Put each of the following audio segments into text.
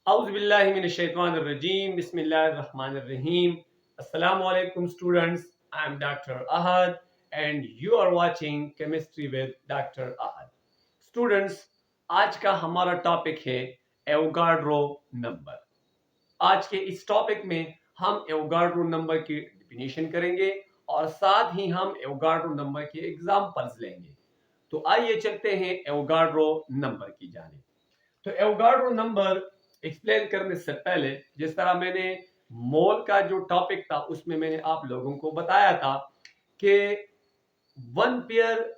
Auzubillahiminash-shaytanir-rajim. Bismillahir-rahmanir-rahim. Assalamu alaikum students. I am Dr. Ahad and you are watching Chemistry with Dr. Ahad. Students, आज का हमारा topic है Avogadro number. आज के इस टॉपिक में हम एवोगाड्रो नंबर की डिफिनीशन करेंगे और साथ ही हम एवोगाड्रो नंबर के एग्जांपल्स लेंगे। तो आइए चलते हैं एवोगाड्रो नंबर की जानिब। तो एवोगाड्रो नंबर एक्सप्लेन करने से पहले, जिस तरह मैंने मोल का जो टॉपिक था उसमें मैंने आप लोगों को बताया था कि 1 pair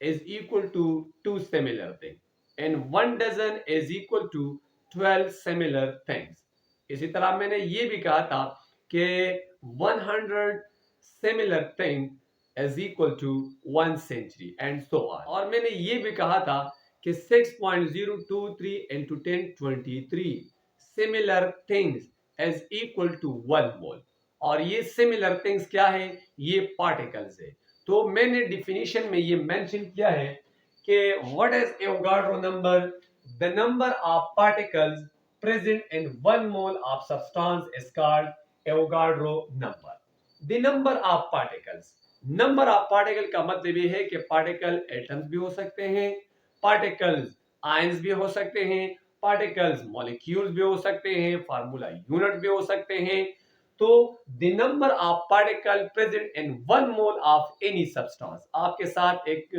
is equal to 2 similar thing and 1 dozen is equal to 12 similar things. इसी तरह मैंने ये भी कहा था कि 100 similar thing is equal to 1 century and so on. और मैंने ये भी कहा था कि 6.023 into 1023 similar things is equal to 1 mole. और ये सिमिलर थिंग्स क्या है? ये पार्टिकल्स है। तो मैंने डिफिनीशन में ये मेंशन किया है कि what is Avogadro number? The number of particles present in 1 mole of substance is called Avogadro number. The number of particles. Number of particle का मतलब ये है कि पार्टिकल एटम्स भी हो सकते हैं, पार्टिकल्स आयंस भी हो सकते हैं, पार्टिकल्स मॉलिक्यूल्स भी हो सकते हैं, फार्मूला यूनिट भी हो सकते हैं। तो the number of particle present in 1 mole of any substance, आपके साथ एक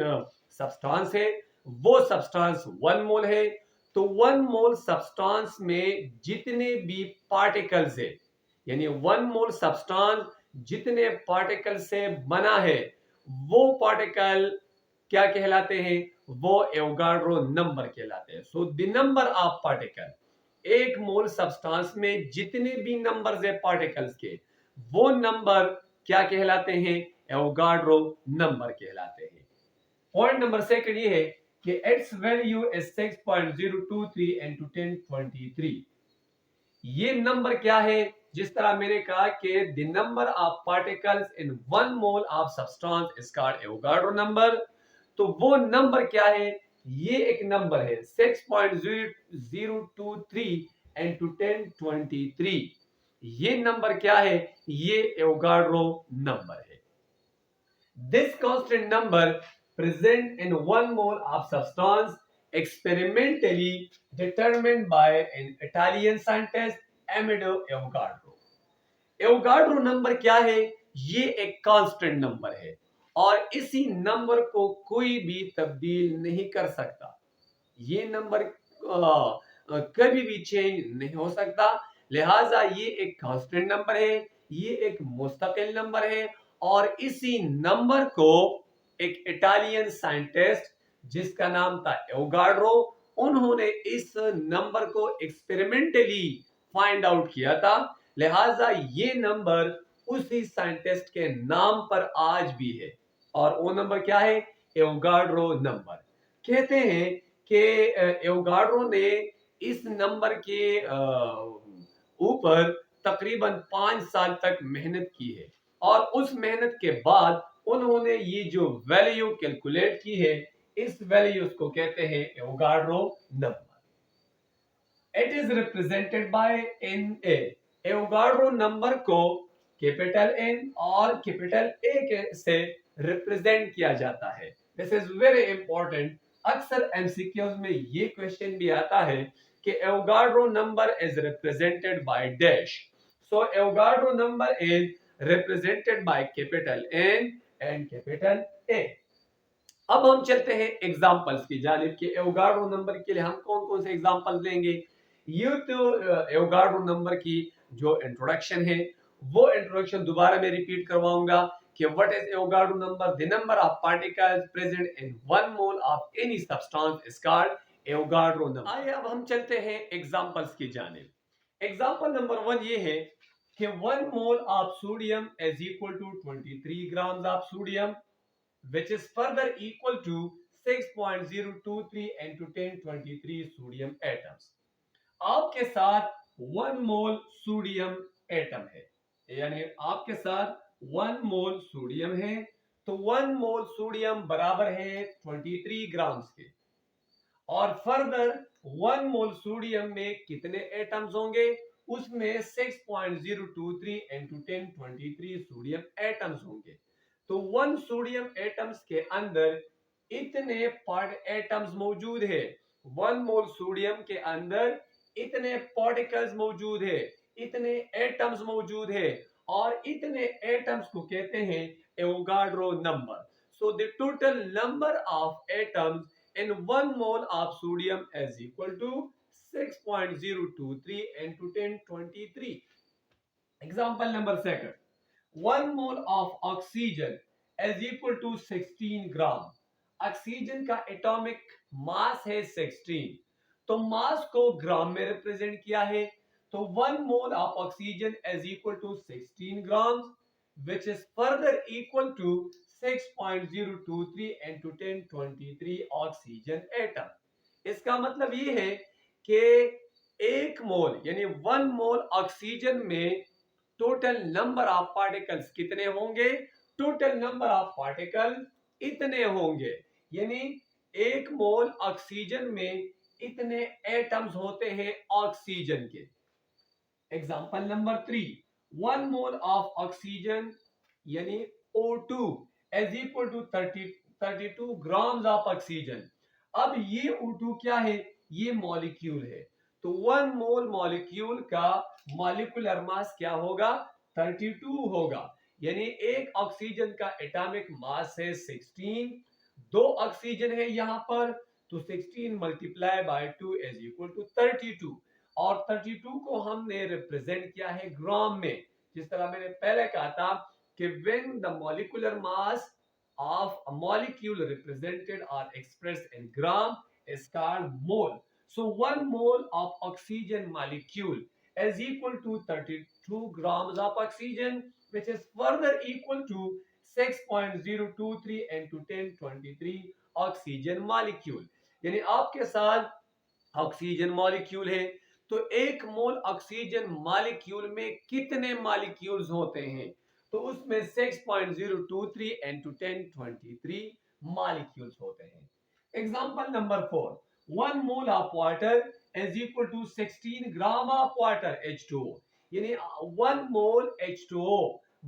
सब्सटेंस है, वो सब्सटेंस 1 मोल है। तो 1 मोल सब्सटेंस में जितने भी पार्टिकल्स है, यानी 1 मोल सब्सटेंस जितने पार्टिकल से बना है, वो पार्टिकल क्या कहलाते हैं? वो एवोगाड्रो नंबर कहलाते हैं। So the number of particle, 1 mole substance में जितने भी नंबर्स है पार्टिकल्स के, वो नंबर क्या कहलाते हैं? एवोगाड्रो नंबर कहलाते हैं। पॉइंट नंबर सेकंड ये है कि इट्स वैल्यू इज 6.023 into 1023। ये नंबर क्या है? जिस तरह मैंने कहा कि the number of particles in 1 mole of substance is called Avogadro number. तो वो नंबर क्या है? ये एक नंबर है 6.023 into 1023। ये नंबर क्या है? ये एवोगाड्रो नंबर है। This constant number present in 1 mole of substance experimentally determined by an Italian scientist Amedeo Avogadro। Avogadro number क्या है? ये एक कांस्टेंट नंबर है और इसी नंबर को कोई भी तब्दील नहीं कर सकता। ये नंबर कभी भी चेंज नहीं हो सकता, लिहाजा ये एक कांस्टेंट नंबर है, ये एक मुस्तकिल नंबर है। और इसी नंबर को एक इटालियन साइंटिस्ट जिसका नाम था एवोगाड्रो, उन्होंने इस नंबर को एक्सपेरिमेंटली फाइंड आउट किया था, लिहाजा ये नंबर उसी साइंटिस्ट के नाम पर आज भी है। और वो नंबर क्या है? Avogadro number. कहते हैं कि एवोगाड्रो ने इस नंबर के ऊपर तकरीबन 5 साल तक मेहनत की है और उस मेहनत के बाद उन्होंने ये जो वैल्यू कैलकुलेट की है, इस वैल्यूज को कहते हैं Avogadro number. It is represented by Na। Avogadro number को कैपिटल N और कैपिटल A से रिप्रेजेंट किया जाता है। This is very important. अक्सर एमसीक्यूज में ये क्वेश्चन भी आता है कि Avogadro number is represented by dash. So Avogadro number is represented by capital N and capital A। अब हम चलते हैं एग्जांपल्स की जानिब कि एवोगाड्रो नंबर के लिए हम कौन कौन से एग्जांपल देंगे। ये तो एवोगाड्रो नंबर की जो इंट्रोडक्शन है, वो इंट्रोडक्शन दोबारा मैं रिपीट करवाऊंगा कि what is Avogadro number? The number of particles present in 1 mole of any substance is called Avogadro number. आइए अब हम चलते हैं एग्जांपल्स की जानिब। एग्जांपल नंबर 1 ये है कि 1 mole of sodium is equal to 23 grams of sodium which is further equal to 6.023 into 1023 sodium atoms। आपके साथ 1 मोल सोडियम एटम है, यानी आपके साथ 1 मोल सोडियम है। तो 1 मोल सोडियम बराबर है 23 ग्राम्स के और फर्दर 1 मोल सोडियम में कितने एटम्स होंगे, उसमें 6.023 into 1023 सोडियम एटम्स होंगे। तो 1 सोडियम एटम्स के अंदर इतने एटम्स मौजूद है। 1 मोल सोडियम के अंदर इतने पार्टिकल्स मौजूद है, इतने एटम्स मौजूद है, और इतने एटम्स को कहते हैं Avogadro number. So the total number of atoms in 1 mole of sodium is equal to 6.023 into 1023. Example number second. 1 mole of oxygen is equal to 16 gram. Oxygen का एटॉमिक मास है 16, तो मास को ग्राम में रिप्रेजेंट किया है। तो 1 mole of oxygen is equal to 16 gram, which is further equal to 6.023 into 1023 oxygen atom. इसका मतलब ये है कि एक मोल यानी 1 मोल ऑक्सीजन में टोटल नंबर ऑफ पार्टिकल्स कितने होंगे, टोटल नंबर ऑफ पार्टिकल इतने होंगे। यानी एक मोल ऑक्सीजन में इतने एटम्स होते हैं ऑक्सीजन के। Example number 3, 1 mole of oxygen यानी O2 is equal to 32 grams of oxygen. अब ये O2 क्या है, ये मॉलिक्यूल है। तो 1 मोल मॉलिक्यूल का मॉलिक्यूलर मास क्या होगा, 32 होगा। यानी एक ऑक्सीजन का एटॉमिक मास है 16, दो ऑक्सीजन है यहाँ पर, तो 16 multiply by 2 is equal to 32। और 32 को हमने रिप्रेजेंट किया है ग्राम में। जिस तरह मैंने पहले कहा था कि when the molecular mass of a molecule represented or expressed in gram is called mole. So 1 mole of oxygen molecule is equal to 32 grams of oxygen, which is further equal to 6.023 into 1023 oxygen molecule. यानी आपके साथ oxygen molecule है, तो एक मोल oxygen molecule में कितने molecules होते हैं, तो उसमें 6.023 into 1023 मॉलिक्यूल्स होते हैं। Example number 4, 1 mole of water is equal to 16 gram of water H2O। यानी 1 मोल H2O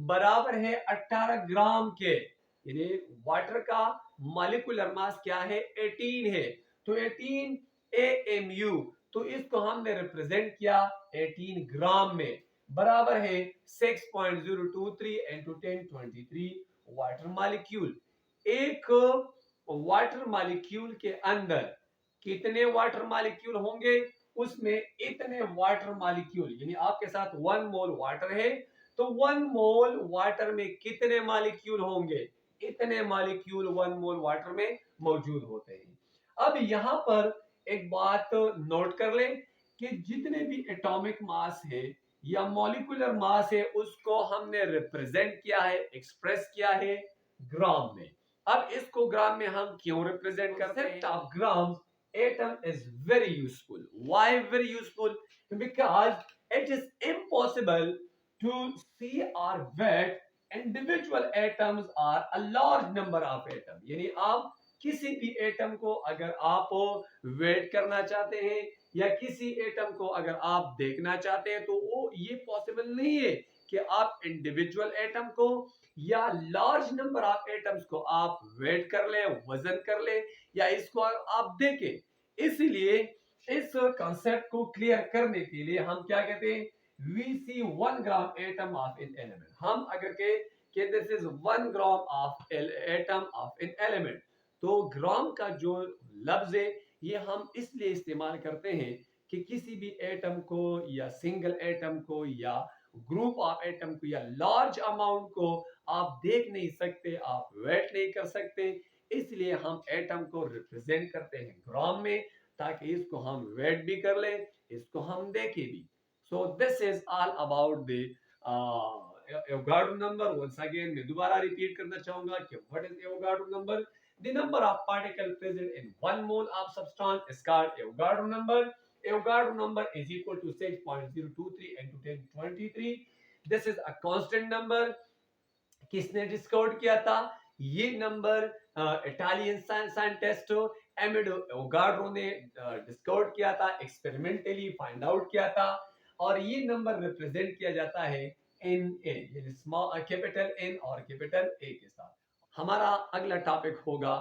बराबर है 18 ग्राम के। यानी वाटर का मॉलिक्यूलर मास क्या है, 18 है। तो 18 AMU, तो इसको हमने रिप्रेजेंट किया 18 ग्राम में, बराबर है 6.023 into 1023 वाटर मॉलिक्यूल। एक वाटर मॉलिक्यूल के अंदर कितने वाटर मॉलिक्यूल होंगे, उसमें इतने वाटर मॉलिक्यूल। यानी आपके साथ 1 मोल वाटर है, तो 1 मोल वाटर में कितने मॉलिक्यूल होंगे, इतने मॉलिक्यूल 1 मोल वाटर में मौजूद होते हैं। अब यहां पर एक बात नोट कर लें कि जितने भी एटॉमिक मास है या मॉलिक्यूलर मास है, उसको हमने रिप्रेजेंट किया है, एक्सप्रेस किया है ग्राम में। अब इसको ग्राम में हम क्यों रिप्रेजेंट करते हैं, of gram atom is very useful. Why very useful? Because it is impossible to see or vet individual atoms or a large number of atoms. यानी आप किसी भी एटम को अगर आप वेट करना चाहते हैं या किसी एटम को अगर आप देखना चाहते हैं, तो वो ये पॉसिबल नहीं है कि आप इंडिविजुअल एटम को या लार्ज नंबर ऑफ एटम्स को आप वेट कर ले, वजन कर ले, या इसको आप देखें। इसलिए इस कॉन्सेप्ट को क्लियर करने के लिए हम क्या कहते हैं, we see 1 gram atom of an element। हम अगर के this is 1 gram of atom of an element, तो ग्राम का जो लफ्ज है ये हम इसलिए इस्तेमाल करते हैं कि किसी भी एटम को या सिंगल एटम को या ग्रुप ऑफ एटम को या लार्ज अमाउंट को आप देख नहीं सकते, आप वेट नहीं कर सकते। इसलिए हम एटम को रिप्रेजेंट करते हैं ग्राम में, ताकि इसको हम वेट भी कर ले, इसको हम देखें भी। So this is all about the Avogadro number. Once again मैं दोबारा रिपीट करना चाहूंगा कि what is Avogadro number. The number of particles present in 1 mole of substance is called Avogadro number. Avogadro number is equal to 6.023 into 1023. This is a constant number. किसने discover किया था ये number, Italian scientist Avogadro ने discover किया था, experimentally find out किया था। और ये नंबर रिप्रेजेंट किया जाता है एन ए, यानी स्मॉल कैपिटल एन और कैपिटल ए के साथ। हमारा अगला टॉपिक होगा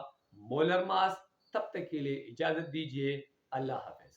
मोलर मास। तब तक के लिए इजाजत दीजिए। अल्लाह हाफिज।